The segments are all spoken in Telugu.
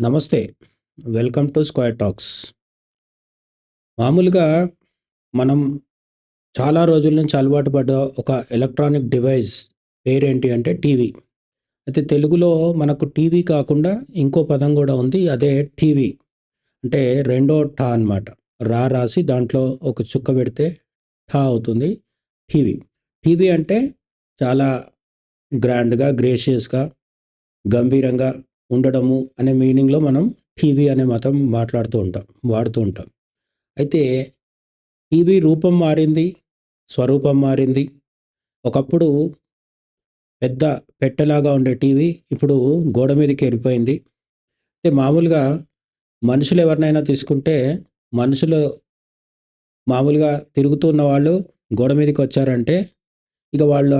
నమస్తే. Welcome to square talks. మామూలుగా మనం చాలా రోజుల నుంచి అలవాటు పడ్డ ఒక ఎలక్ట్రానిక్ డివైస్ పేరేంటి అంటే టీవీ. అయితే తెలుగులో మనకు టీవీ కాకుండా ఇంకో పదం కూడా ఉంది. అదే టీవీ. అంటే రెండో ఠ అనమాట. రా రాసి దాంట్లో ఒక చుక్క పెడితే ఠ అవుతుంది టీవీ. టీవీ అంటే చాలా గ్రాండ్‌గా, గ్రేషియస్‌గా, గంభీరంగా ఉండడము అనే మీనింగ్‌లో మనం టీవీ అనే పదం వాడుతూ ఉంటాం. అయితే టీవీ రూపం మారింది, స్వరూపం మారింది. ఒకప్పుడు పెద్ద పెట్టెలాగా ఉండే టీవీ ఇప్పుడు గోడ మీదకెళ్ళిపోయింది. అయితే మామూలుగా మనుషులు ఎవరినైనా తీసుకుంటే, మనుషులు మామూలుగా తిరుగుతూ ఉన్నవాళ్ళు గోడ మీదకొచ్చారంటే, ఇక వాళ్ళు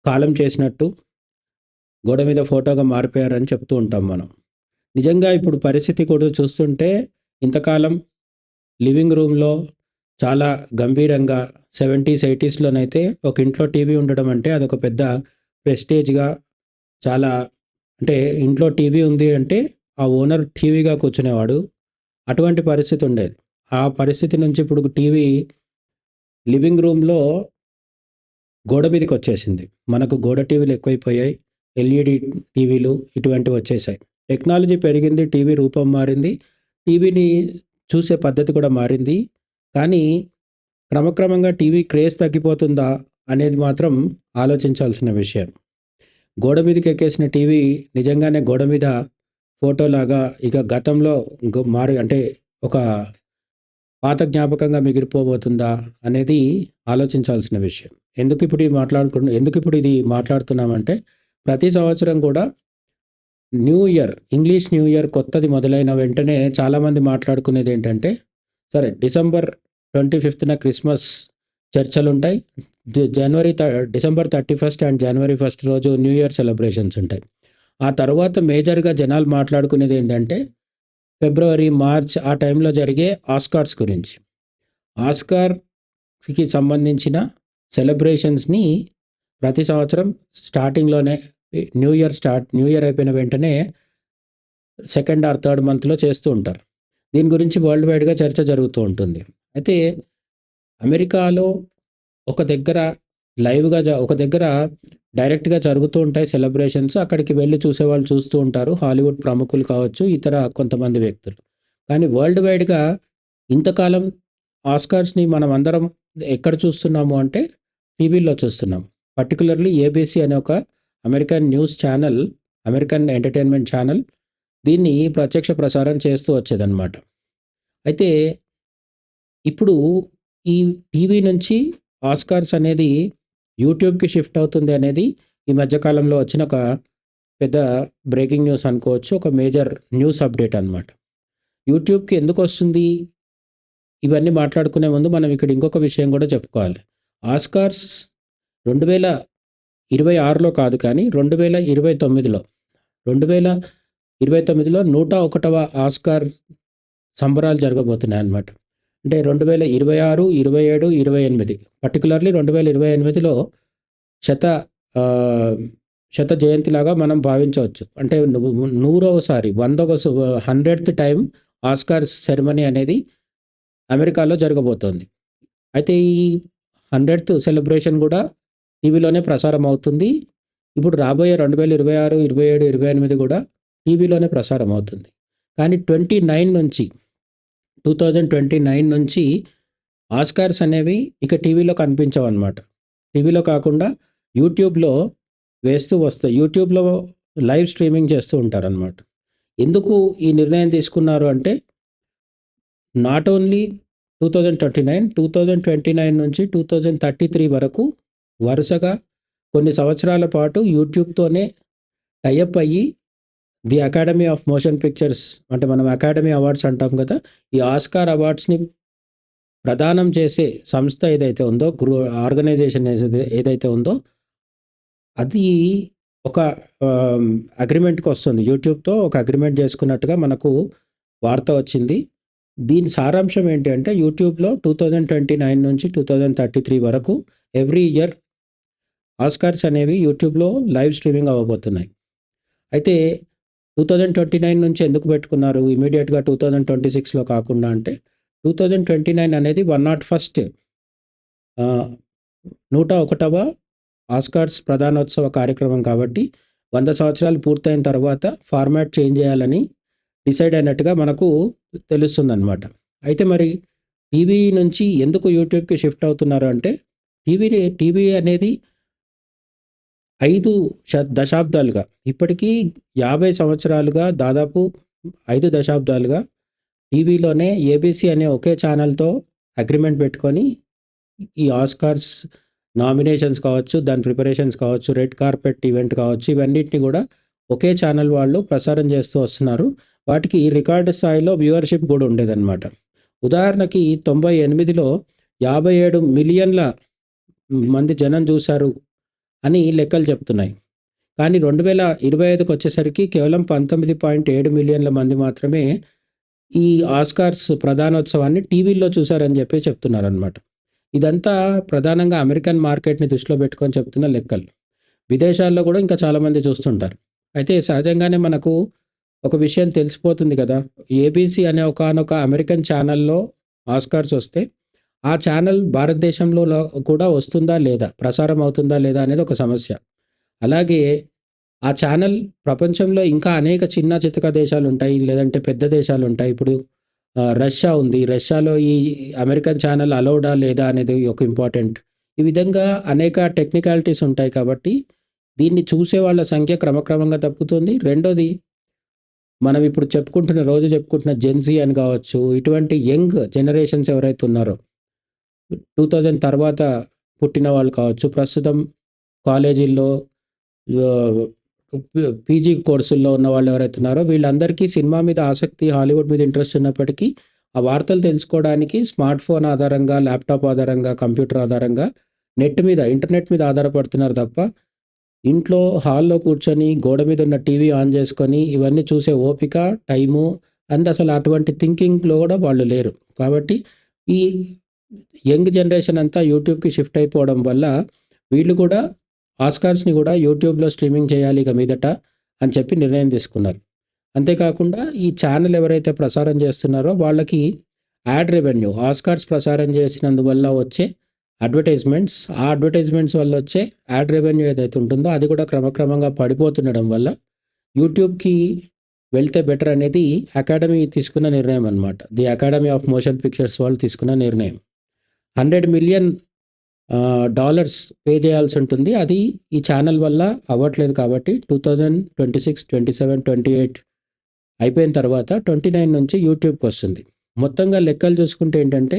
కాలం చేసినట్టు గోడ మీద ఫోటోగా మారిపోయారని చెప్తూ ఉంటాం మనం. నిజంగా ఇప్పుడు పరిస్థితి కూడా చూస్తుంటే ఇంతకాలం లివింగ్ రూమ్‌లో చాలా గంభీరంగా 70స్, 80స్‌లోనైతే ఒక ఇంట్లో టీవీ ఉండడం అంటే అదొక పెద్ద ప్రెస్టేజ్‌గా చాలా అంటే ఇంట్లో టీవీ ఉంది అంటే ఆ ఓనర్ టీవీగా కూర్చునేవాడు. అటువంటి పరిస్థితి ఉండేది. ఆ పరిస్థితి నుంచి ఇప్పుడు టీవీ లివింగ్ రూమ్‌లో గోడ మీదకొచ్చేసింది. మనకు గోడ టీవీలు ఎక్కువైపోయాయి. ఎల్ఈడీ టీవీలు ఇటువంటివి వచ్చేసాయి. టెక్నాలజీ పెరిగింది. టీవీ రూపం మారింది. టీవీని చూసే పద్ధతి కూడా మారింది. కానీ క్రమక్రమంగా టీవీ క్రేజ్ తగ్గిపోతుందా అనేది మాత్రం ఆలోచించాల్సిన విషయం. గోడ మీదకెక్కేసిన టీవీ నిజంగానే గోడ మీద ఫోటోలాగా ఇక గతంలో అంటే ఒక పాత జ్ఞాపకంగా మిగిలిపోబోతుందా అనేది ఆలోచించాల్సిన విషయం. ఎందుకిప్పుడు ఇది మాట్లాడుతున్నామంటే ప్రతి సంవత్సరం కూడా ఇంగ్లీష్ న్యూ ఇయర్ కొత్తది మొదలైన వెంటనే చాలామంది మాట్లాడుకునేదేంటంటే, సరే డిసెంబర్ 25న క్రిస్మస్ చర్చలుంటాయి. డిసెంబర్ 31 అండ్ జనవరి 1 రోజు న్యూ ఇయర్ సెలబ్రేషన్స్ ఉంటాయి. ఆ తర్వాత మేజర్‌గా జనాలు మాట్లాడుకునేదేంటంటే ఫిబ్రవరి, మార్చ్ ఆ టైంలో జరిగే ఆస్కార్స్ గురించి. ఆస్కార్‌కి సంబంధించిన సెలబ్రేషన్స్‌ని ప్రతి సంవత్సరం స్టార్టింగ్‌లోనే న్యూ ఇయర్ అయిపోయిన వెంటనే సెకండ్ ఆర్ థర్డ్ మంత్‌లో చేస్తూ ఉంటారు. దీని గురించి వరల్డ్ వైడ్‌గా చర్చ జరుగుతూ ఉంటుంది. అయితే అమెరికాలో ఒక దగ్గర ఒక దగ్గర డైరెక్ట్‌గా జరుగుతూ ఉంటాయి సెలబ్రేషన్స్. అక్కడికి వెళ్లి చూసేవాళ్ళు చూస్తూ ఉంటారు. హాలీవుడ్ ప్రముఖులు కావచ్చు, ఇతర కొంతమంది వ్యక్తులు. కానీ వరల్డ్ వైడ్‌గా ఇంతకాలం ఆస్కార్స్‌ని మనం అందరం ఎక్కడ చూస్తున్నాము అంటే టీవీల్లో చూస్తున్నాం. పర్టిక్యులర్‌లీ ఏబీసీ అనే ఒక American news channel, American entertainment channel దీన్ని ప్రత్యక్ష ప్రసారం చేస్తూ వచ్చేదన్నమాట. అయితే ఇప్పుడు ఈ టీవీ నుంచి ఆస్కార్స్ అనేది యూట్యూబ్‌కి షిఫ్ట్ అవుతుంది అనేది ఈ మధ్య కాలంలో వచ్చిన ఒక పెద్ద బ్రేకింగ్ న్యూస్ అనుకోవచ్చు. ఒక మేజర్ న్యూస్ అప్డేట్ అన్నమాట. యూట్యూబ్‌కి ఎందుకొస్తుంది? ఇవన్నీ మాట్లాడుకునే ముందు మనం ఇక్కడ ఇంకొక విషయం కూడా చెప్పుకోవాలి. ఆస్కార్స్ 2026లో కాదు కానీ 2029లో 101వ ఆస్కార్ సంబరాలు జరగబోతున్నాయన్నమాట. అంటే 2026, 27, 28 పర్టిక్యులర్‌లీ 2028లో శత ఆహ్, శత జయంతిలాగా మనం భావించవచ్చు. అంటే 100th టైం ఆస్కార్స్ సెరమనీ అనేది అమెరికాలో జరగబోతోంది. అయితే ఈ 100th సెలబ్రేషన్ కూడా టీవీలోనే ప్రసారం అవుతుంది. ఇప్పుడు రాబోయే 2026, 27, 28 కూడా టీవీలోనే ప్రసారం అవుతుంది. కానీ 2029 నుంచి ఆస్కార్స్ అనేవి ఇక టీవీలో కనిపించవన్నమాట. టీవీలో కాకుండా యూట్యూబ్‌లో వేస్తూ వస్తాయి. యూట్యూబ్‌లో లైవ్ స్ట్రీమింగ్ చేస్తూ ఉంటారన్నమాట. ఎందుకు ఈ నిర్ణయం తీసుకున్నారు అంటే నాట్ ఓన్లీ 2029 నుంచి 2033 వరకు వరుసగా కొన్ని సంవత్సరాల పాటు యూట్యూబ్‌తోనే టై అప్ అయ్యి the academy of motion pictures అంటే మనం అకాడమీ అవార్డ్స్ అంటాం కదా! ఈ ఆస్కార్ అవార్డ్స్‌ని ప్రదానం చేసే సంస్థ ఏదైతే ఉందో ఆర్గనైజేషన్ ఏదైతే ఉందో అది ఒక అగ్రీమెంట్‌కొస్తుంది. యూట్యూబ్‌తో ఒక అగ్రీమెంట్ చేసుకున్నట్టుగా మనకు వార్త వచ్చింది. దీని సారాంశం ఏంటి అంటే యూట్యూబ్‌లో 2029 నుంచి 2033 వరకు ఎవ్రీ ఇయర్ ఆస్కార్స్ అనేవి యూట్యూబ్‌లో లైవ్ స్ట్రీమింగ్ అవ్వబోతున్నాయి. అయితే 2029 నుంచి ఎందుకు పెట్టుకున్నారు ఇమీడియట్‌గా 2026లో కాకుండా అంటే, 2029 అనేది 101st ఆహ్, 101వ ఆస్కార్స్ ప్రధానోత్సవ కార్యక్రమం కాబట్టి 100 సంవత్సరాలు పూర్తయిన తర్వాత ఫార్మాట్ చేంజ్ చేయాలని డిసైడ్ అయినట్టుగా మనకు తెలుస్తుందనమాట. అయితే మరి టీవీ నుంచి ఎందుకు యూట్యూబ్‌కి షిఫ్ట్ అవుతున్నారు అంటే, టీవీ అనేది 5 దశాబ్దాలుగా ఇప్పటికీ 50 సంవత్సరాలుగా దాదాపు 5 దశాబ్దాలుగా టీవీలోనే ఏబీసీ అనే ఒకే ఛానల్‌తో అగ్రీమెంట్ పెట్టుకొని ఈ ఆస్కార్స్ నామినేషన్స్ కావచ్చు, దాని ప్రిపరేషన్స్ కావచ్చు, రెడ్ కార్పెట్ ఈవెంట్ కావచ్చు, ఇవన్నిటిని కూడా ఒకే ఛానల్ వాళ్ళు ప్రసారం చేస్తూ వస్తున్నారు. వాటికి రికార్డు స్థాయిలో వ్యూవర్‌షిప్ కూడా ఉండేదన్నమాట. ఉదాహరణకి 98లో 57 మిలియన్ల మంది జనం చూశారు అని లెక్కలు చెప్తున్నాయి. కానీ 2025కి వచ్చేసరికి కేవలం 19.7 మిలియన్ల మంది మాత్రమే ఈ ఆస్కార్స్ ప్రధానోత్సవాన్ని టీవీల్లో చూశారని చెప్పి చెప్తున్నారనమాట. ఇదంతా ప్రధానంగా అమెరికన్ మార్కెట్‌ని దృష్టిలో పెట్టుకొని చెప్తున్న లెక్కలు. విదేశాల్లో కూడా ఇంకా చాలామంది చూస్తుంటారు. అయితే సహజంగానే మనకు ఒక విషయం తెలిసిపోతుంది కదా! ఏబీసీ అనే ఒకానొక అమెరికన్ ఛానల్‌లో ఆస్కార్స్ వస్తే, ఆ ఛానల్ భారతదేశంలో కూడా వస్తుందా లేదా? ప్రసారం అవుతుందా లేదా? అనేది ఒక సమస్య. అలాగే ఆ ఛానల్ ప్రపంచంలో ఇంకా అనేక చిన్న చితక దేశాలుంటాయి. లేదంటే పెద్ద దేశాలుంటాయి. ఇప్పుడు రష్యా ఉంది. రష్యాలో ఈ అమెరికన్ ఛానల్ అలౌడా లేదా అనేది ఒక ఇంపార్టెంట్. ఈ విధంగా అనేక టెక్నికాలిటీస్ ఉంటాయి కాబట్టి, దీన్ని చూసే వాళ్ళ సంఖ్య క్రమక్రమంగా తగ్గుతుంది. రెండోది మనం ఇప్పుడు రోజు చెప్పుకుంటున్న జెన్‌జీ అని కావచ్చు, ఇటువంటి యంగ్ జనరేషన్స్ ఎవరైతే ఉన్నారో 2000 తర్వాత పుట్టిన వాళ్ళు కావచ్చు, ప్రస్తుతం కాలేజీల్లో పీజీ కోర్సుల్లో ఉన్న వాళ్ళు ఎవరైతే ఉన్నారో వీళ్ళందరికీ సినిమా మీద ఆసక్తి, హాలీవుడ్ మీద ఇంట్రెస్ట్ ఉన్నప్పటికీ ఆ వార్తలు తెలుసుకోవడానికి స్మార్ట్ ఫోన్ ఆధారంగా, ల్యాప్టాప్ ఆధారంగా, కంప్యూటర్ ఆధారంగా, ఇంటర్నెట్ మీద ఆధారపడుతున్నారు తప్ప, ఇంట్లో హాల్‌లో కూర్చొని గోడ మీద ఉన్న టీవీ ఆన్ చేసుకొని ఇవన్నీ చూసే ఓపిక, టైము అండ్ అసలు అటువంటి థింకింగ్‌లో కూడా వాళ్ళు లేరు. కాబట్టి ఈ యంగ్ జనరేషన్ అంతా యూట్యూబ్‌కి షిఫ్ట్ అయిపోవడం వల్ల వీళ్ళు కూడా ఆస్కార్స్‌ని కూడా యూట్యూబ్‌లో స్ట్రీమింగ్ చేయాలి ఇక మీదట అని చెప్పి నిర్ణయం తీసుకున్నారు. అంతేకాకుండా ఈ ఛానల్ ఎవరైతే ప్రసారం చేస్తున్నారో వాళ్ళకి యాడ్ రెవెన్యూ ఆస్కార్స్ ప్రసారం చేసినందువల్ల వచ్చే ఆ అడ్వర్టైజ్మెంట్స్ వల్ల వచ్చే యాడ్ రెవెన్యూ ఏదైతే ఉంటుందో అది కూడా క్రమక్రమంగా పడిపోతుండడం వల్ల యూట్యూబ్‌కి వెళ్తే బెటర్ అనేది అకాడమీ తీసుకున్న నిర్ణయం అనమాట. The academy of motion pictures వాళ్ళు తీసుకున్న నిర్ణయం. $100 మిలియన్ పే చేయాల్సి ఉంటుంది. అది ఈ ఛానల్ వల్ల అవ్వట్లేదు కాబట్టి 2026, 27, 28 అయిపోయిన తర్వాత 29 నుంచి యూట్యూబ్‌కి వస్తుంది. మొత్తంగా లెక్కలు చూసుకుంటే ఏంటంటే,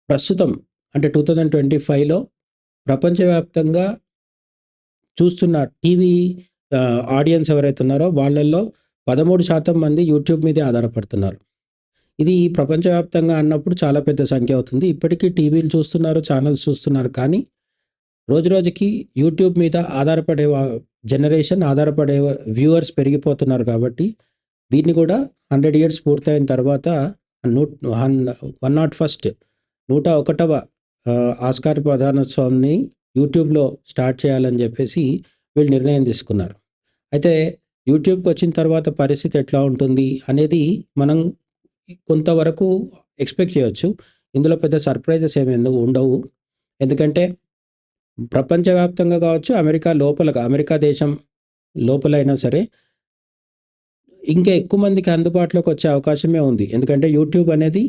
ప్రస్తుతం అంటే 2025లో ప్రపంచవ్యాప్తంగా చూస్తున్న టీవీ ఆడియన్స్ ఎవరైతే ఉన్నారో వాళ్ళల్లో 13% మంది యూట్యూబ్ మీదే ఆధారపడుతున్నారు. ఇది ప్రపంచవ్యాప్తంగా అన్నప్పుడు చాలా పెద్ద సంఖ్య అవుతుంది. ఇప్పటికీ టీవీలు చూస్తున్నారు, ఛానల్స్ చూస్తున్నారు. కానీ రోజురోజుకి యూట్యూబ్ మీద ఆధారపడే ఆధారపడే వ్యూవర్స్ పెరిగిపోతున్నారు కాబట్టి, దీన్ని కూడా 100 ఇయర్స్ పూర్తయిన తర్వాత 101వ ఆస్కార్ ప్రధానోత్సవాన్ని యూట్యూబ్‌లో స్టార్ట్ చేయాలని చెప్పేసి వీళ్ళు నిర్ణయం తీసుకున్నారు. అయితే యూట్యూబ్‌కి వచ్చిన తర్వాత పరిస్థితి ఎట్లా ఉంటుంది అనేది మనం కొంతవరకు ఎక్స్‌పెక్ట్ చేయొచ్చు. ఇందులో పెద్ద సర్ప్రైజెస్ ఏమి ఉండవు. ఎందుకంటే ప్రపంచవ్యాప్తంగా కావచ్చు, అమెరికా దేశం లోపలైనా సరే ఇంకా ఎక్కువ మందికి అందుబాటులోకి వచ్చే అవకాశమే ఉంది. ఎందుకంటే యూట్యూబ్ అనేది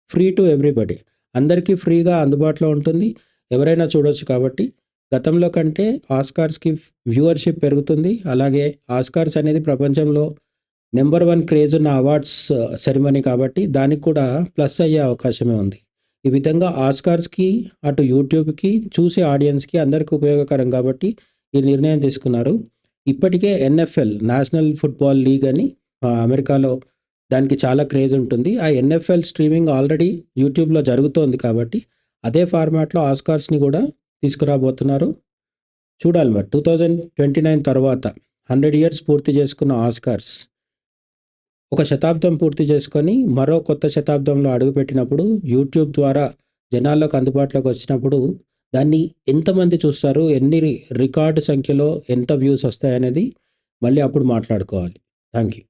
ఫ్రీ టు ఎవ్రీబడీ. అందరికీ ఫ్రీగా అందుబాటులో ఉంటుంది. ఎవరైనా చూడొచ్చు కాబట్టి గతంలో కంటే ఆస్కార్స్‌కి వ్యూవర్‌షిప్ పెరుగుతుంది. అలాగే ఆస్కార్స్ అనేది ప్రపంచంలో నంబర్ 1 క్రేజ్ ఉన్న అవార్డ్స్ సెరమనీ కాబట్టి దానికి కూడా ప్లస్ అయ్యే అవకాశమే ఉంది. ఈ విధంగా ఆస్కార్స్‌కి, అటు యూట్యూబ్‌కి, చూసే ఆడియన్స్‌కి అందరికీ ఉపయోగకరం కాబట్టి ఈ నిర్ణయం తీసుకున్నారు. ఇప్పటికే ఎన్ఎఫ్ఎల్ నేషనల్ ఫుట్బాల్ లీగ్ అని అమెరికాలో దానికి చాలా క్రేజ్ ఉంటుంది. ఆ ఎన్ఎఫ్ఎల్ స్ట్రీమింగ్ ఆల్రెడీ యూట్యూబ్‌లో జరుగుతోంది కాబట్టి అదే ఫార్మాట్‌లో ఆస్కార్స్‌ని కూడా తీసుకురాబోతున్నారు. చూడాలి మరి 2029 తర్వాత 100 ఇయర్స్ పూర్తి చేసుకున్న ఆస్కార్స్ ఒక శతాబ్దం పూర్తి చేసుకొని మరో కొత్త శతాబ్దంలో అడుగుపెట్టినప్పుడు యూట్యూబ్ ద్వారా జనాల్లోకి అందుబాటులోకి వచ్చినప్పుడు దాన్ని ఎంతమంది చూస్తారు, ఎన్ని రికార్డు సంఖ్యలో ఎంత వ్యూస్ వస్తాయనేది మళ్ళీ అప్పుడు మాట్లాడుకోవాలి. Thank you.